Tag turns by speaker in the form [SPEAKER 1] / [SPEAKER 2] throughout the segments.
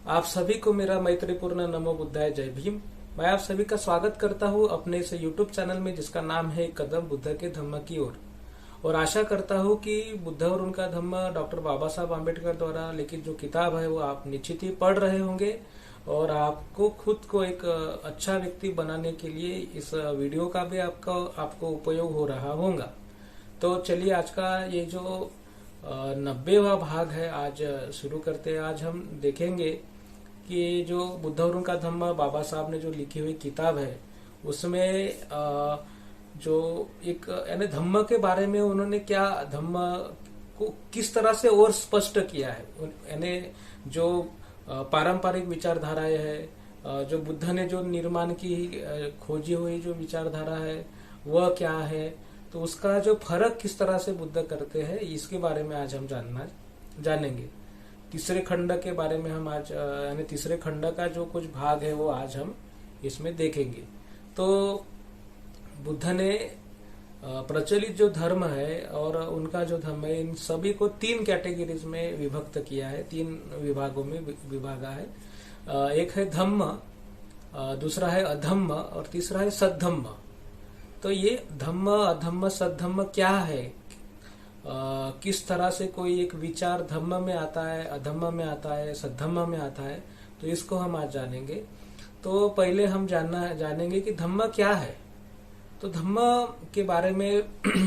[SPEAKER 1] आप सभी को मेरा मैत्रीपूर्ण नमो बुद्धाय जय भीम। मैं आप सभी का स्वागत करता हूं अपने इस यूट्यूब चैनल में जिसका नाम है कदम बुद्ध के धम्म की ओर। और आशा करता हूं कि बुद्ध और उनका धम्म डॉक्टर बाबा साहब आम्बेडकर द्वारा लिखित जो किताब है वो आप निश्चित ही पढ़ रहे होंगे और आपको खुद को एक अच्छा व्यक्ति बनाने के लिए इस वीडियो का भी आपको उपयोग हो रहा होगा। तो चलिए आज का ये जो 90वां भाग है आज शुरू करते हैं। आज हम देखेंगे कि जो बुद्ध और उनका धम्म बाबा साहब ने जो लिखी हुई किताब है उसमें जो एक यानी धम्म के बारे में उन्होंने क्या धम्म को किस तरह से और स्पष्ट किया है। यानी जो पारंपरिक विचारधाराएं है, जो बुद्ध ने जो निर्माण की खोजी हुई जो विचारधारा है वह क्या है, तो उसका जो फर्क किस तरह से बुद्ध करते हैं इसके बारे में आज हम जानेंगे। तीसरे खंड के बारे में हम आज यानी तीसरे खंड का जो कुछ भाग है वो आज हम इसमें देखेंगे। तो बुद्ध ने प्रचलित जो धर्म है और उनका जो धर्म है इन सभी को 3 कैटेगरीज में विभक्त किया है, 3 विभागों में विभागा है। एक है धम्म, दूसरा है अधम्म और तीसरा है सद्धम्म। तो ये धम्म अधम्म सद्धम्म क्या है, किस तरह से कोई एक विचार धम्म में आता है, अधम्म में आता है, सद्धम्म में आता है, तो इसको हम आज जानेंगे। तो पहले हम जानेंगे कि धम्म क्या है। तो धम्म के बारे में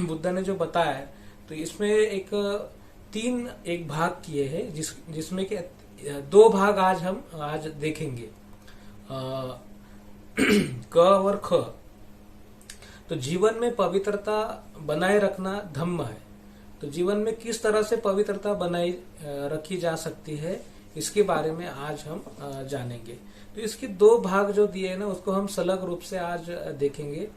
[SPEAKER 1] बुद्ध ने जो बताया है तो इसमें एक भाग किए हैं जिसमें के 2 भाग आज देखेंगे, क और ख। तो जीवन में पवित्रता बनाए रखना धम्म है। तो जीवन में किस तरह से पवित्रता बनाई रखी जा सकती है इसके बारे में आज हम जानेंगे। तो इसके 2 भाग जो दिए हैं ना उसको हम सलग रूप से आज देखेंगे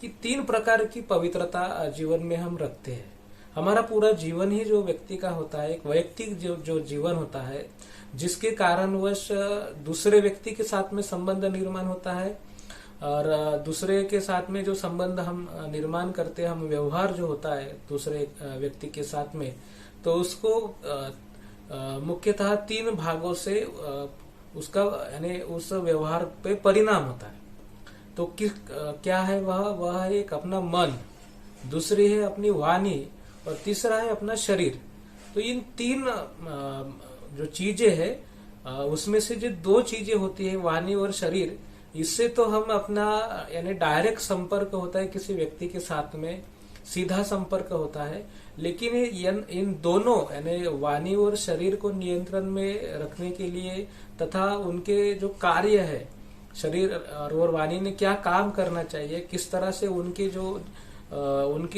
[SPEAKER 1] कि 3 प्रकार की पवित्रता जीवन में हम रखते हैं। हमारा पूरा जीवन ही जो व्यक्ति का होता है, एक वैयक्तिक जो जीवन होता है जिसके कारणवश दूसरे व्यक्ति के साथ में संबंध निर्माण होता है और दूसरे के साथ में जो संबंध हम निर्माण करते हैं, हम व्यवहार जो होता है दूसरे व्यक्ति के साथ में, तो उसको मुख्यतः 3 भागों से उसका यानी उस व्यवहार पे परिणाम होता है। तो क्या है वह है एक अपना मन, दूसरी है अपनी वाणी और तीसरा है अपना शरीर। तो इन 3 जो चीजें हैं उसमें से जो 2 चीजें होती है वाणी और शरीर, इससे तो हम अपना यानी डायरेक्ट संपर्क होता है किसी व्यक्ति के साथ में, सीधा संपर्क होता है। लेकिन इन दोनों यानी वाणी और शरीर को नियंत्रण में रखने के लिए तथा उनके जो कार्य है शरीर और वाणी ने क्या काम करना चाहिए, किस तरह से उनके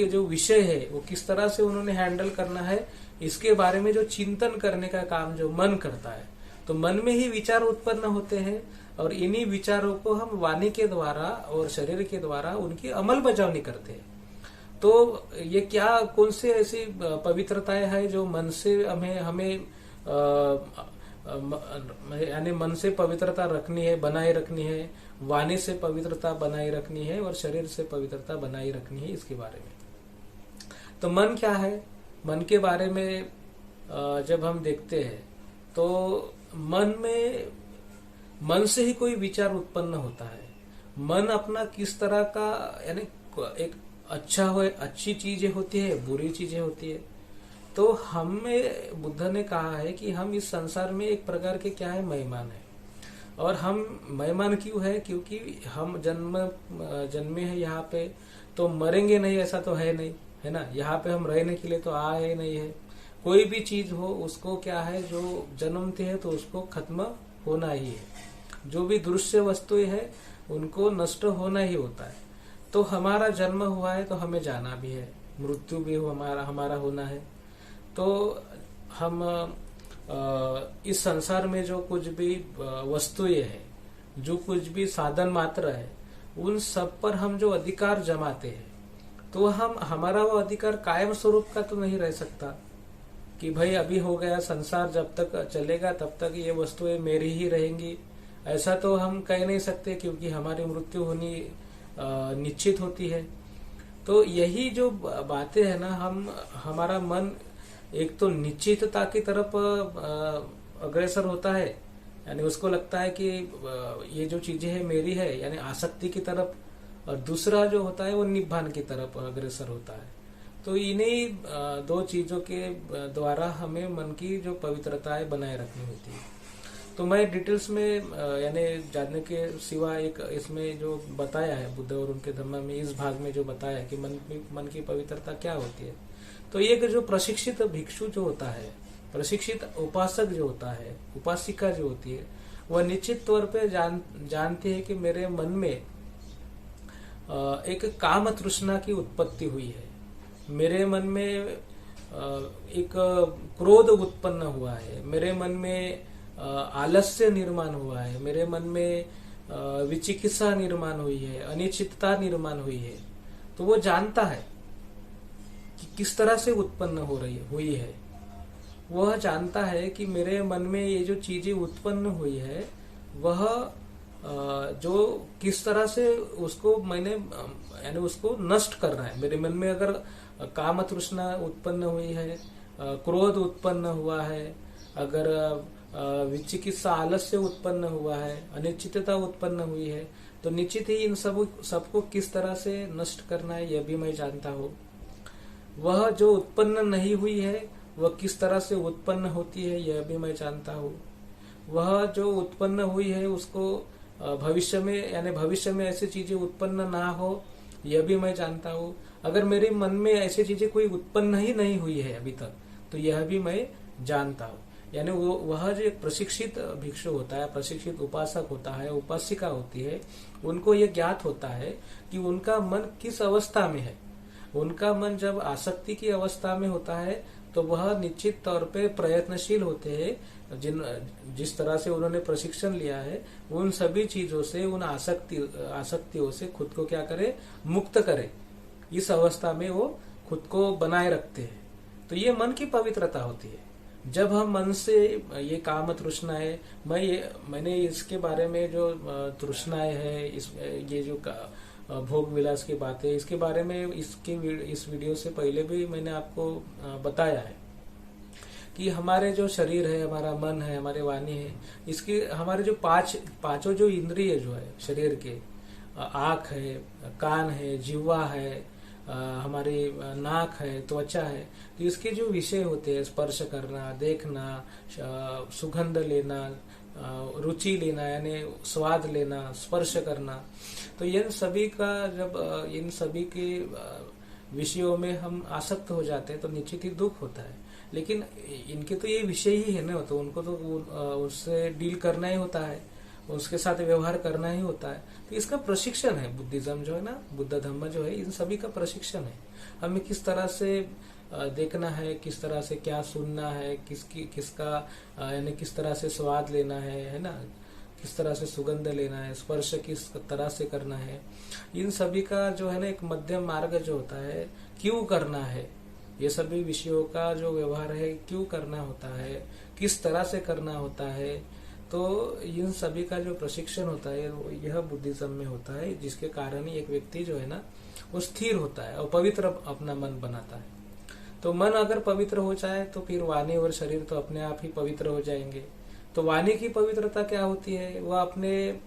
[SPEAKER 1] जो विषय है वो किस तरह से उन्होंने हैंडल करना है, इसके बारे में जो चिंतन करने का काम जो मन करता है। तो मन में ही विचार उत्पन्न होते हैं और इन्हीं विचारों को हम वाणी के द्वारा और शरीर के द्वारा उनकी अमल बजावनी करते हैं। तो ये कौन से ऐसी पवित्रताएं हैं जो मन से हमें यानी मन से पवित्रता रखनी है, बनाए रखनी है, वाणी से पवित्रता बनाए रखनी है और शरीर से पवित्रता बनाए रखनी है, इसके बारे में। तो मन क्या है, मन के बारे में जब हम देखते हैं तो मन से ही कोई विचार उत्पन्न होता है। मन अपना किस तरह का यानी एक अच्छी चीजें होती है, बुरी चीजें होती है। तो हमें बुद्ध ने कहा है कि हम इस संसार में एक प्रकार के क्या है, मेहमान है। और हम मेहमान क्यों है, क्योंकि हम जन्मे हैं यहाँ पे, तो मरेंगे नहीं ऐसा तो है नहीं, है ना। यहाँ पे हम रहने के लिए तो आए नहीं है। कोई भी चीज हो उसको क्या है, जो जन्मते है तो उसको खत्म होना ही है। जो भी दृश्य वस्तुएं है उनको नष्ट होना ही होता है। तो हमारा जन्म हुआ है तो हमें जाना भी है, मृत्यु भी हमारा होना है। तो हम इस संसार में जो कुछ भी वस्तुएं हैं, जो कुछ भी साधन मात्र है, उन सब पर हम जो अधिकार जमाते हैं, तो हमारा वो अधिकार कायम स्वरूप का तो नहीं रह सकता कि भाई अभी हो गया, संसार जब तक चलेगा तब तक ये वस्तुएं मेरी ही रहेंगी, ऐसा तो हम कह नहीं सकते, क्योंकि हमारी मृत्यु होनी निश्चित होती है। तो यही जो बातें है ना, हमारा मन एक तो निश्चितता की तरफ अग्रसर होता है यानी उसको लगता है कि ये जो चीजें है मेरी है, यानी आसक्ति की तरफ, और दूसरा जो होता है वो निब्बान की तरफ अग्रसर होता है। तो इन्हीं दो चीजों के द्वारा हमें मन की जो पवित्रता है बनाए रखनी होती है। तो मैं डिटेल्स में यानी जानने के सिवा एक इसमें जो बताया है बुद्ध और उनके धम्म में, इस भाग में जो बताया है कि मन की पवित्रता क्या होती है, तो एक जो प्रशिक्षित भिक्षु जो होता है, प्रशिक्षित उपासक जो होता है, उपासिका जो होती है, वह निश्चित तौर पे जानती है कि मेरे मन में एक काम तृष्णा की उत्पत्ति हुई है, मेरे मन में एक क्रोध उत्पन्न हुआ है, मेरे मन में आलस्य निर्माण हुआ है, मेरे मन में विचिकित्सा निर्माण हुई है, अनिश्चितता निर्माण हुई है। तो वो जानता है कि किस तरह से उत्पन्न हुई है। वह जानता है कि मेरे मन में ये जो चीजें उत्पन्न हुई है वह जो किस तरह से उसको मैंने यानी उसको नष्ट करना है। मेरे मन में अगर काम तृष्णा उत्पन्न हुई है, क्रोध उत्पन्न हुआ है, अगर विचिकित्सा आलस्य उत्पन्न हुआ है, अनिश्चितता उत्पन्न हुई है, तो निश्चित ही इन सबको किस तरह से नष्ट करना है यह भी मैं जानता हूँ। वह जो उत्पन्न नहीं हुई है वह किस तरह से उत्पन्न होती है यह भी मैं जानता हूँ। वह जो उत्पन्न हुई है उसको भविष्य में, यानी भविष्य में ऐसी चीजें उत्पन्न ना हो यह भी मैं जानता हूँ। अगर मेरे मन में ऐसी चीजें कोई उत्पन्न ही नहीं हुई है अभी तक, तो यह भी मैं जानता हूँ। यानी वह जो एक प्रशिक्षित भिक्षु होता है, प्रशिक्षित उपासक होता है, उपासिका होती है, उनको यह ज्ञात होता है कि उनका मन किस अवस्था में है। उनका मन जब आसक्ति की अवस्था में होता है तो वह निश्चित तौर पे प्रयत्नशील होते हैं, जिस तरह से उन्होंने प्रशिक्षण लिया है उन सभी चीजों से, उन आसक्तियों से खुद को क्या करे, मुक्त करे। इस अवस्था में वो खुद को बनाए रखते हैं। तो ये मन की पवित्रता होती है। जब हम मन से ये काम तृष्णाएं, मैंने इसके बारे में जो तृष्णाएं है, ये जो भोग विलास की बातें, इसके बारे में इस वीडियो से पहले भी मैंने आपको बताया है कि हमारे जो शरीर है, हमारा मन है, हमारे वाणी है, इसके हमारे जो पांचों जो इंद्रिय जो है शरीर के, आंख है, कान है, जिह्वा है, हमारी नाक है, त्वचा है, तो इसके जो विषय होते हैं, स्पर्श करना, देखना, सुगंध लेना, रुचि लेना यानी स्वाद लेना, स्पर्श करना, तो इन सभी का जब इन सभी के विषयों में हम आसक्त हो जाते हैं तो निश्चित ही दुख होता है। लेकिन इनके तो ये विषय ही है ना, तो उनको तो उससे डील करना ही होता है, उसके साथ व्यवहार करना ही होता है। तो इसका प्रशिक्षण है बुद्धिज्म जो है ना, बुद्ध धम्म जो है, इन सभी का प्रशिक्षण है। हमें किस तरह से देखना है, किस तरह से क्या सुनना है, किसका यानी किस तरह से स्वाद लेना है ना, किस तरह से सुगंध लेना है, स्पर्श किस तरह से करना है, इन सभी का जो है ना एक मध्यम मार्ग जो होता है, क्यों करना है, ये सभी विषयों का जो व्यवहार है क्यों करना होता है, किस तरह से करना होता है, तो इन सभी का जो प्रशिक्षण होता है यह बुद्धिज्म में होता है, जिसके कारण ही एक व्यक्ति जो है ना वो स्थिर होता है और पवित्र अपना मन बनाता है। तो मन अगर पवित्र हो जाए तो फिर वाणी और शरीर तो अपने आप ही पवित्र हो जाएंगे। तो वाणी की पवित्रता क्या होती है, वह अपने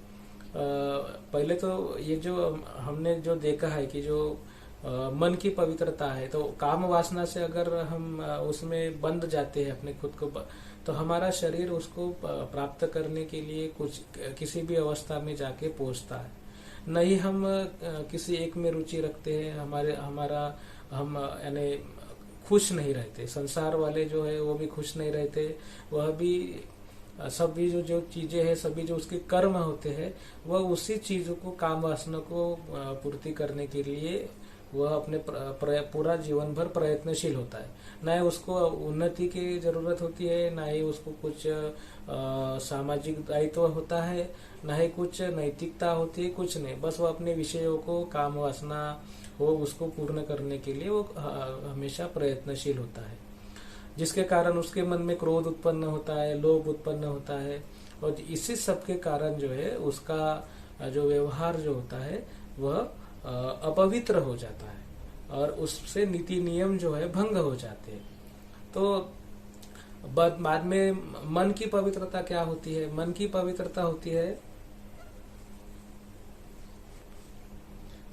[SPEAKER 1] पहले तो ये जो हमने जो देखा है कि जो मन की पवित्रता है, तो काम वासना से अगर हम उसमें बंध जाते हैं अपने खुद को, तो हमारा शरीर उसको प्राप्त करने के लिए किसी भी अवस्था में जाके पहुंचता है। नहीं हम किसी एक में रुचि रखते हैं, हम यानी खुश नहीं रहते। संसार वाले जो है वो भी खुश नहीं रहते, वह भी सभी जो चीजें हैं, सभी जो उसके कर्म होते हैं, वह उसी चीजों को, काम वासना को पूर्ति करने के लिए वह अपने पूरा जीवन भर प्रयत्नशील होता है। न ही उसको उन्नति की जरूरत होती है, न ही उसको कुछ सामाजिक दायित्व होता है, न ही कुछ नैतिकता होती है, कुछ नहीं। बस वो अपने विषयों को, काम वासना हो उसको पूर्ण करने के लिए वो हमेशा प्रयत्नशील होता है, जिसके कारण उसके मन में क्रोध उत्पन्न होता है, लोभ उत्पन्न होता है, और इसी सब के कारण जो है उसका जो व्यवहार जो होता है वह अपवित्र हो जाता है और उससे नीति नियम जो है भंग हो जाते हैं। तो बाद में मन की पवित्रता क्या होती है? मन की पवित्रता होती है,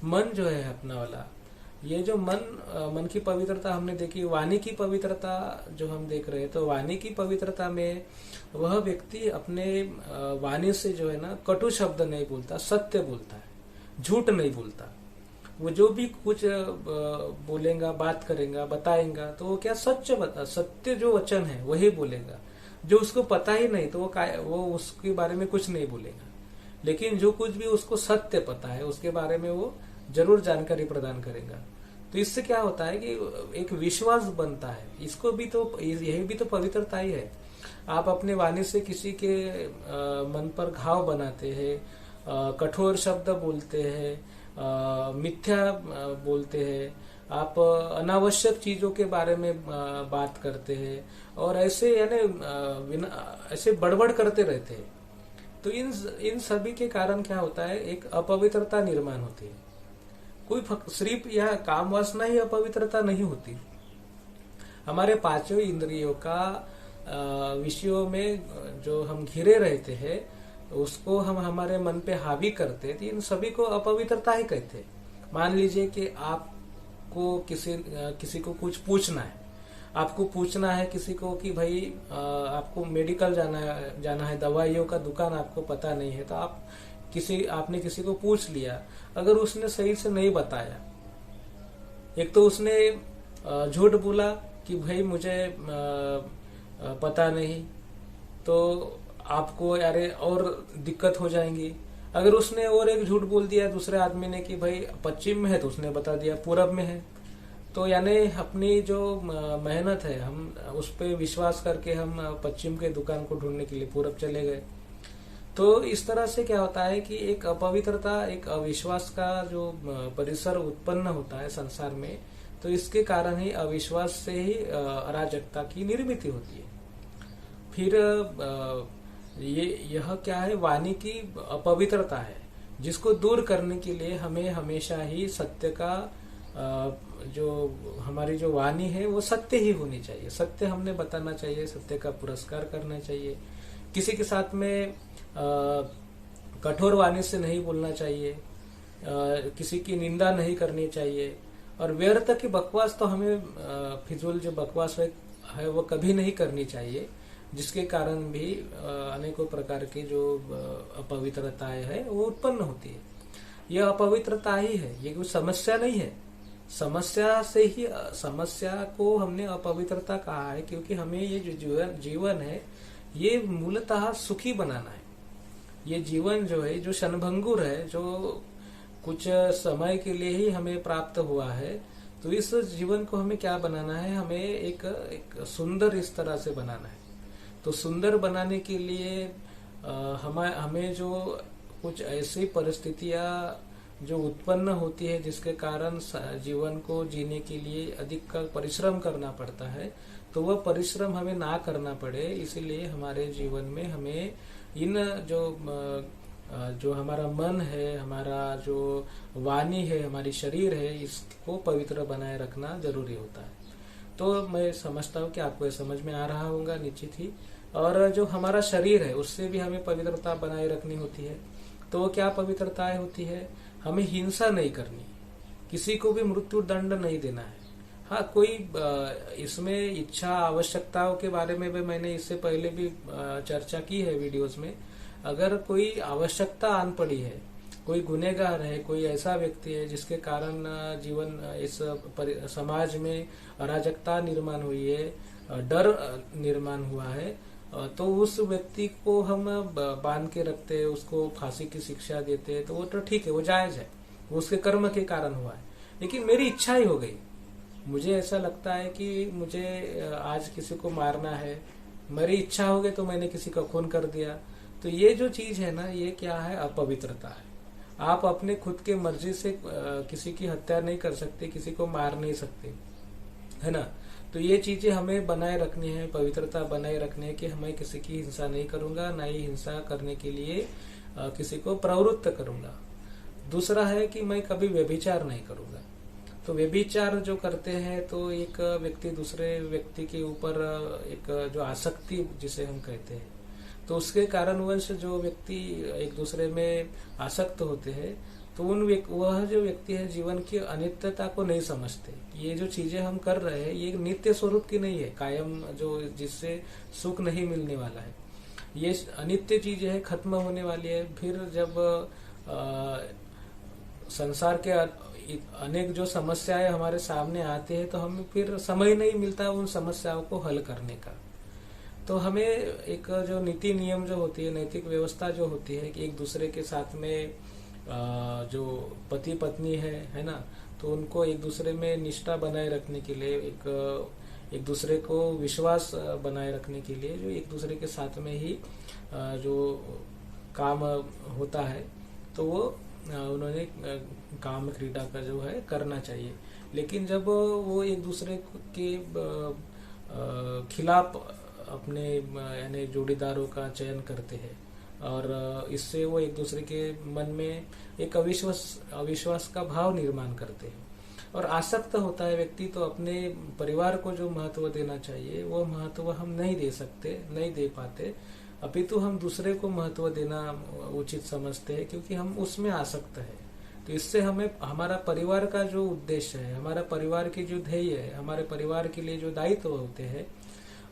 [SPEAKER 1] मन जो है अपना वाला, ये जो मन की पवित्रता हमने देखी। वाणी की पवित्रता जो हम देख रहे हैं, तो वाणी की पवित्रता में वह व्यक्ति अपने वाणी से जो है ना कटु शब्द नहीं बोलता, सत्य बोलता है, झूठ नहीं बोलता। वो जो भी कुछ बोलेगा, बात करेगा, बताएगा, तो वो क्या सत्य जो वचन है वही बोलेगा। जो उसको पता ही नहीं तो वो उसके बारे में कुछ नहीं बोलेगा। लेकिन जो कुछ भी उसको सत्य पता है उसके बारे में वो जरूर जानकारी प्रदान करेगा। तो इससे क्या होता है कि एक विश्वास बनता है। इसको भी तो, यही भी तो पवित्रता ही है। आप अपने वाणी से किसी के मन पर घाव बनाते हैं, कठोर शब्द बोलते हैं, मिथ्या बोलते हैं, आप अनावश्यक चीजों के बारे में बात करते हैं, और ऐसे यानी ऐसे बड़बड़ करते रहते हैं। तो इन सभी के कारण क्या होता है, एक अपवित्रता निर्माण होती है। कोई सिर्फ यह काम वासना ही अपवित्रता नहीं होती। हमारे पांचों इंद्रियों का विषयों में जो हम घिरे रहते हैं, उसको हम हमारे मन पे हावी करते हैं, तो इन सभी को अपवित्रता ही कहते हैं। मान लीजिए कि आपको किसी को कुछ पूछना है, आपको पूछना है किसी को कि भाई आपको मेडिकल जाना है, दवाइयों का दुकान आपको पता नहीं है, तो आपने किसी को पूछ लिया। अगर उसने सही से नहीं बताया, एक तो उसने झूठ बोला कि भाई मुझे पता नहीं, तो आपको अरे और दिक्कत हो जाएंगी। अगर उसने और एक झूठ बोल दिया दूसरे आदमी ने कि भाई पश्चिम में है, तो उसने बता दिया पूरब में है। तो यानी अपनी जो मेहनत है, हम उस पर विश्वास करके हम पश्चिम के दुकान को ढूंढने के लिए पूरब चले गए। तो इस तरह से क्या होता है कि एक अपवित्रता, एक अविश्वास का जो परिसर उत्पन्न होता है संसार में, तो इसके कारण ही अविश्वास से ही अराजकता की निर्मित होती है। फिर यह क्या है, वाणी की अपवित्रता है, जिसको दूर करने के लिए हमें हमेशा ही सत्य का जो हमारी जो वाणी है वो सत्य ही होनी चाहिए। सत्य हमने बताना चाहिए, सत्य का पुरस्कार करना चाहिए। किसी के साथ में कठोर वाणी से नहीं बोलना चाहिए, किसी की निंदा नहीं करनी चाहिए, और व्यर्थ की बकवास तो हमें फिजूल जो बकवास है वो कभी नहीं करनी चाहिए, जिसके कारण भी अनेकों प्रकार की जो अपवित्रताएं है वो उत्पन्न होती है। यह अपवित्रता ही है, ये कोई समस्या नहीं है। समस्या से ही, समस्या को हमने अपवित्रता कहा है, क्योंकि हमें ये जो जीवन है ये मूलतः सुखी बनाना है। ये जीवन जो है, जो क्षणभंगुर है, जो कुछ समय के लिए ही हमें प्राप्त हुआ है, तो इस जीवन को हमें क्या बनाना है, हमें एक सुंदर इस तरह से बनाना है। तो सुंदर बनाने के लिए हमें जो कुछ ऐसी परिस्थितियां जो उत्पन्न होती है, जिसके कारण जीवन को जीने के लिए अधिक परिश्रम करना पड़ता है, तो वह परिश्रम हमें ना करना पड़े, इसीलिए हमारे जीवन में हमें इन जो हमारा मन है, हमारा जो वाणी है, हमारी शरीर है, इसको पवित्र बनाए रखना जरूरी होता है। तो मैं समझता हूँ कि आपको ये समझ में आ रहा होगा निश्चित ही। और जो हमारा शरीर है उससे भी हमें पवित्रता बनाए रखनी होती है। तो वो क्या पवित्रताएं होती है, हमें हिंसा नहीं करनी, किसी को भी मृत्यु दंड नहीं देना है। हाँ, कोई इसमें इच्छा आवश्यकताओं के बारे में भी मैंने इससे पहले भी चर्चा की है वीडियोस में। अगर कोई आवश्यकता आन पड़ी है, कोई गुनहगार है, कोई ऐसा व्यक्ति है जिसके कारण जीवन इस समाज में अराजकता निर्माण हुई है, डर निर्माण हुआ है, तो उस व्यक्ति को हम बांध के रखते हैं, उसको फांसी की शिक्षा देते हैं, तो वो तो ठीक है, वो जायज है, वो उसके कर्म के कारण हुआ है। लेकिन मेरी इच्छा ही हो गई, मुझे ऐसा लगता है कि मुझे आज किसी को मारना है, मेरी इच्छा हो गई तो मैंने किसी का खून कर दिया। तो ये जो चीज है ना, ये क्या है, अपवित्रता है। आप अपने खुद के मर्जी से किसी की हत्या नहीं कर सकते, किसी को मार नहीं सकते, है ना। तो ये चीजें हमें बनाए रखनी है, पवित्रता बनाए रखनी है कि मैं किसी की हिंसा नहीं करूंगा, ना ही हिंसा करने के लिए किसी को प्रवृत्त करूंगा। दूसरा है कि मैं कभी व्यभिचार नहीं करूंगा। तो व्यभिचार जो करते हैं तो एक व्यक्ति दूसरे व्यक्ति के ऊपर एक जो आसक्ति जिसे हम कहते हैं, तो उसके कारणवश जो व्यक्ति एक दूसरे में आसक्त होते हैं, तो वह जो व्यक्ति है जीवन की अनित्यता को नहीं समझते। ये जो चीजें हम कर रहे हैं ये नित्य स्वरूप की नहीं है, कायम जो जिससे सुख नहीं मिलने वाला है, ये अनित्य चीजें है, खत्म होने वाली है। फिर जब संसार के अनेक जो समस्याएं हमारे सामने आते हैं तो हमें फिर समय नहीं मिलता उन समस्याओं को हल करने का। तो हमें एक जो नीति नियम जो होती है, नैतिक व्यवस्था जो होती है कि एक दूसरे के साथ में जो पति पत्नी है ना, तो उनको एक दूसरे में निष्ठा बनाए रखने के लिए, एक दूसरे को विश्वास बनाए रखने के लिए जो एक दूसरे के साथ में ही जो काम होता है तो वो उन्होंने काम क्रीड़ा का जो है करना चाहिए। लेकिन जब वो एक दूसरे के खिलाफ अपने यानी जोड़ीदारों का चयन करते हैं और इससे वो एक दूसरे के मन में एक अविश्वास का भाव निर्माण करते हैं और आसक्त होता है व्यक्ति, तो अपने परिवार को जो महत्व देना चाहिए वो महत्व हम नहीं दे सकते, नहीं दे पाते, अपितु हम दूसरे को महत्व देना उचित समझते हैं क्योंकि हम उसमें आसक्त है। तो इससे हमें हमारा परिवार का जो उद्देश्य है, हमारा परिवार की जो ध्येय है, हमारे परिवार के लिए जो दायित्व होते हैं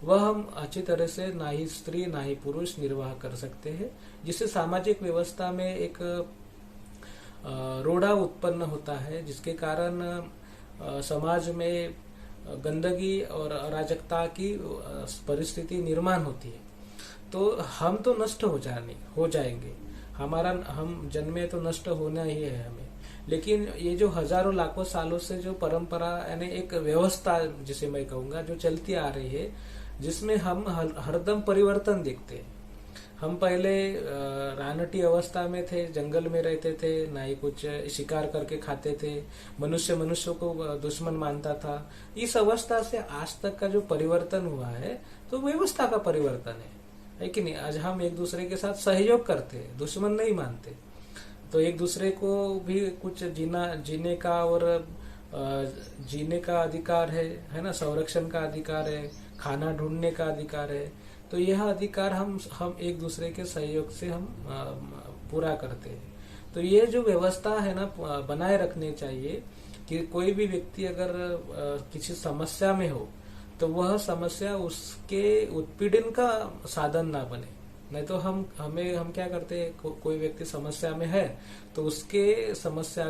[SPEAKER 1] वह हम अच्छी तरह से ना ही स्त्री ना ही पुरुष निर्वाह कर सकते हैं, जिससे सामाजिक व्यवस्था में एक रोड़ा उत्पन्न होता है, जिसके कारण समाज में गंदगी और अराजकता की परिस्थिति निर्माण होती है। तो हम तो नष्ट हो जाएंगे, हम जन्मे तो नष्ट होना ही है हमें। लेकिन ये जो हजारों लाखों सालों से जो परंपरा यानी एक व्यवस्था जिसे मैं कहूंगा जो चलती आ रही है, जिसमें हम हरदम परिवर्तन देखते हैं। हम पहले रानटी अवस्था में थे, जंगल में रहते थे, ना ही कुछ शिकार करके खाते थे, मनुष्य को दुश्मन मानता था। इस अवस्था से आज तक का जो परिवर्तन हुआ है तो व्यवस्था का परिवर्तन है कि नहीं। आज हम एक दूसरे के साथ सहयोग करते हैं, दुश्मन नहीं मानते। तो एक दूसरे को भी कुछ जीने का और जीने का अधिकार है ना, संरक्षण का अधिकार है, खाना ढूंढने का अधिकार है। तो यह अधिकार हम एक दूसरे के सहयोग से हम पूरा करते हैं। तो ये जो व्यवस्था है ना बनाए रखनी चाहिए कि कोई भी व्यक्ति अगर किसी समस्या में हो तो वह समस्या उसके उत्पीड़न का साधन ना बने। नहीं तो हम क्या करते हैं, कोई व्यक्ति समस्या में है तो उसके समस्या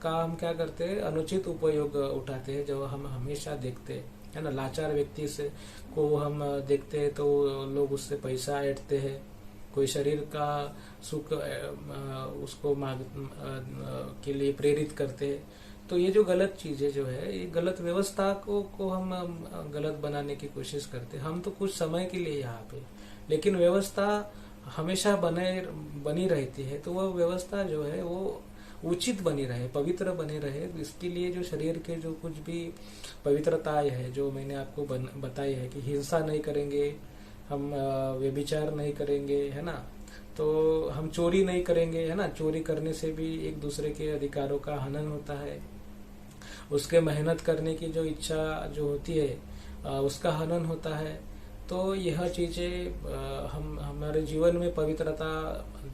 [SPEAKER 1] का हम क्या करते हैं, अनुचित उपयोग उठाते हैं, जो हम हमेशा देखते हैं, है ना। लाचार व्यक्ति से को हम देखते हैं तो लोग उससे पैसा ऐंठते हैं, कोई शरीर का सुख उसको मांग के लिए प्रेरित करते हैं। तो ये जो गलत चीजें जो है, ये गलत व्यवस्था को हम गलत बनाने की कोशिश करते हैं। हम तो कुछ समय के लिए यहाँ पे, लेकिन व्यवस्था हमेशा बनी रहती है। तो वह व्यवस्था जो है वो उचित बनी रहे, पवित्र बनी रहे। इसके लिए जो शरीर के जो कुछ भी पवित्रताएं है जो मैंने आपको बताई है कि हिंसा नहीं करेंगे, हम व्यभिचार नहीं करेंगे, है ना, तो हम चोरी नहीं करेंगे, है ना। चोरी करने से भी एक दूसरे के अधिकारों का हनन होता है, उसके मेहनत करने की जो इच्छा जो होती है उसका हनन होता है। तो यह चीजें हम हमारे जीवन में पवित्रता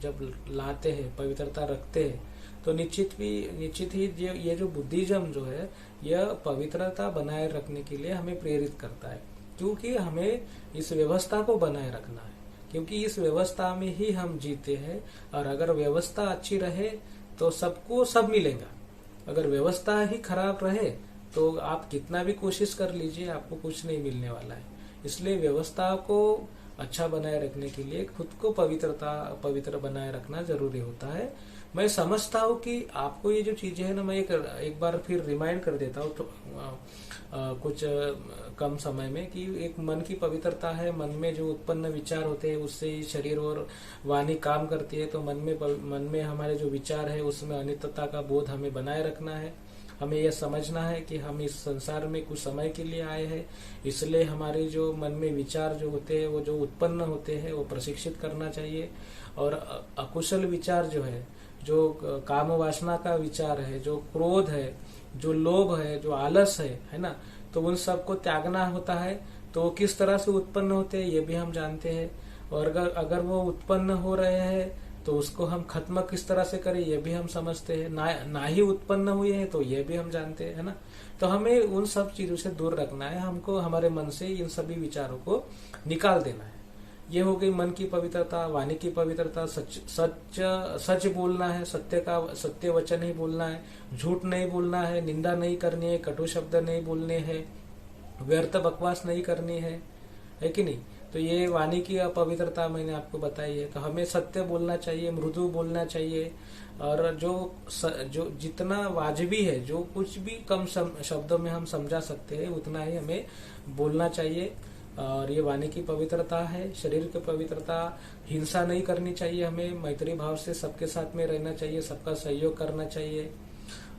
[SPEAKER 1] जब लाते हैं, पवित्रता रखते हैं, तो निश्चित ही ये जो बुद्धिज्म जो है यह पवित्रता बनाए रखने के लिए हमें प्रेरित करता है, क्योंकि हमें इस व्यवस्था को बनाए रखना है, क्योंकि इस व्यवस्था में ही हम जीते हैं। और अगर व्यवस्था अच्छी रहे तो सबको सब मिलेगा। अगर व्यवस्था ही खराब रहे तो आप कितना भी कोशिश कर लीजिए, आपको कुछ नहीं मिलने वाला है। इसलिए व्यवस्था को अच्छा बनाए रखने के लिए खुद को पवित्र बनाए रखना जरूरी होता है। मैं समझता हूँ कि आपको ये जो चीजें है ना, मैं एक बार फिर रिमाइंड कर देता हूँ तो कुछ कम समय में, कि एक मन की पवित्रता है। मन में जो उत्पन्न विचार होते हैं उससे ही शरीर और वाणी काम करती है। तो मन में हमारे जो विचार है उसमें अनित्यता का बोध हमें बनाए रखना है। हमें यह समझना है कि हम इस संसार में कुछ समय के लिए आए हैं, इसलिए हमारे जो मन में विचार जो होते हैं वो जो उत्पन्न होते हैं वो प्रशिक्षित करना चाहिए। और अकुशल विचार जो है, जो काम वासना का विचार है, जो क्रोध है, जो लोभ है, जो आलस है ना, तो उन सबको त्यागना होता है। तो वो किस तरह से उत्पन्न होते हैं ये भी हम जानते हैं, और अगर वो उत्पन्न हो रहे हैं तो उसको हम खत्म किस तरह से करें ये भी हम समझते हैं। ना ही उत्पन्न हुए हैं तो ये भी हम जानते हैं, है ना। तो हमें उन सब चीजों से दूर रखना है, हमको हमारे मन से इन सभी विचारों को निकाल देना है। ये हो गई मन की पवित्रता, वाणी की पवित्रता। सच बोलना है, सत्य वचन ही बोलना है, झूठ नहीं बोलना है, निंदा नहीं करनी है, कटु शब्द नहीं बोलने हैं, व्यर्थ बकवास नहीं करनी है कि नहीं। तो ये वाणी की अपवित्रता मैंने आपको बताई है। तो हमें सत्य बोलना चाहिए, मृदु बोलना चाहिए, और जो जितना वाजिबी है, जो कुछ भी कम शब्दों में हम समझा सकते हैं उतना ही हमें बोलना चाहिए। और ये वाणी की पवित्रता है। शरीर की पवित्रता, हिंसा नहीं करनी चाहिए, हमें मैत्री भाव से सबके साथ में रहना चाहिए, सबका सहयोग करना चाहिए,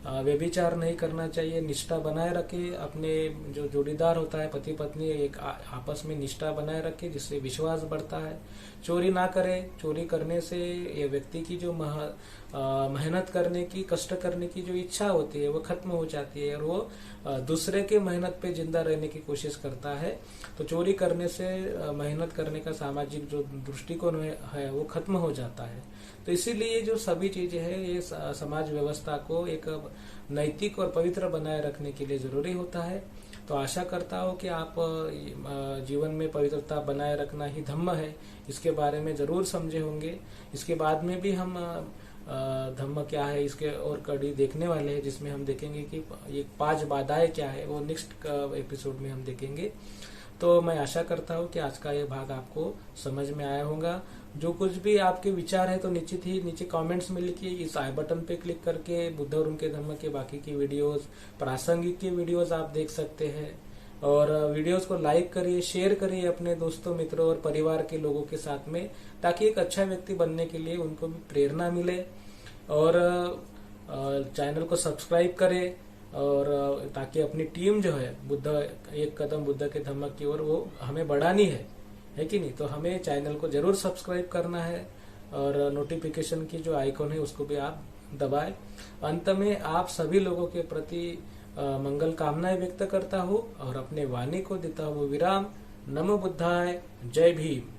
[SPEAKER 1] व्यभिचार नहीं करना चाहिए, निष्ठा बनाए रखे। अपने जो जोड़ीदार होता है, पति पत्नी, एक आपस में निष्ठा बनाए रखे, जिससे विश्वास बढ़ता है। चोरी ना करे, चोरी करने से ये व्यक्ति की जो मेहनत करने की, कष्ट करने की जो इच्छा होती है वो खत्म हो जाती है, और वो दूसरे के मेहनत पे जिंदा रहने की कोशिश करता है। तो चोरी करने से मेहनत करने का सामाजिक जो दृष्टिकोण है वो खत्म हो जाता है। तो इसीलिए जो सभी चीजें हैं ये समाज व्यवस्था को एक नैतिक और पवित्र बनाए रखने के लिए जरूरी होता है। तो आशा करता हूँ कि आप जीवन में पवित्रता बनाए रखना ही धम्म है, इसके बारे में जरूर समझे होंगे। इसके बाद में भी हम धम्म क्या है इसके और कड़ी देखने वाले हैं, जिसमें हम देखेंगे कि ये 5 बाधाएं क्या है, वो नेक्स्ट एपिसोड में हम देखेंगे। तो मैं आशा करता हूँ कि आज का ये भाग आपको समझ में आया होगा। जो कुछ भी आपके विचार है तो निश्चित ही नीचे कमेंट्स में लिखिए। इस आई बटन पे क्लिक करके बुद्ध और उनके धर्म के बाकी की वीडियोस, प्रासंगिक की वीडियोस आप देख सकते हैं। और वीडियोस को लाइक करिए, शेयर करिए अपने दोस्तों, मित्रों और परिवार के लोगों के साथ में, ताकि एक अच्छा व्यक्ति बनने के लिए उनको भी प्रेरणा मिले। और चैनल को सब्सक्राइब करें, और ताकि अपनी टीम जो है बुद्ध एक कदम बुद्ध के धम्म की ओर वो हमें बढ़ानी है कि नहीं। तो हमें चैनल को जरूर सब्सक्राइब करना है, और नोटिफिकेशन की जो आइकॉन है उसको भी आप दबाएं। अंत में आप सभी लोगों के प्रति मंगल कामनाएं व्यक्त करता हूँ और अपने वाणी को देता हूँ विराम। नमो बुद्धाय, जय भीम।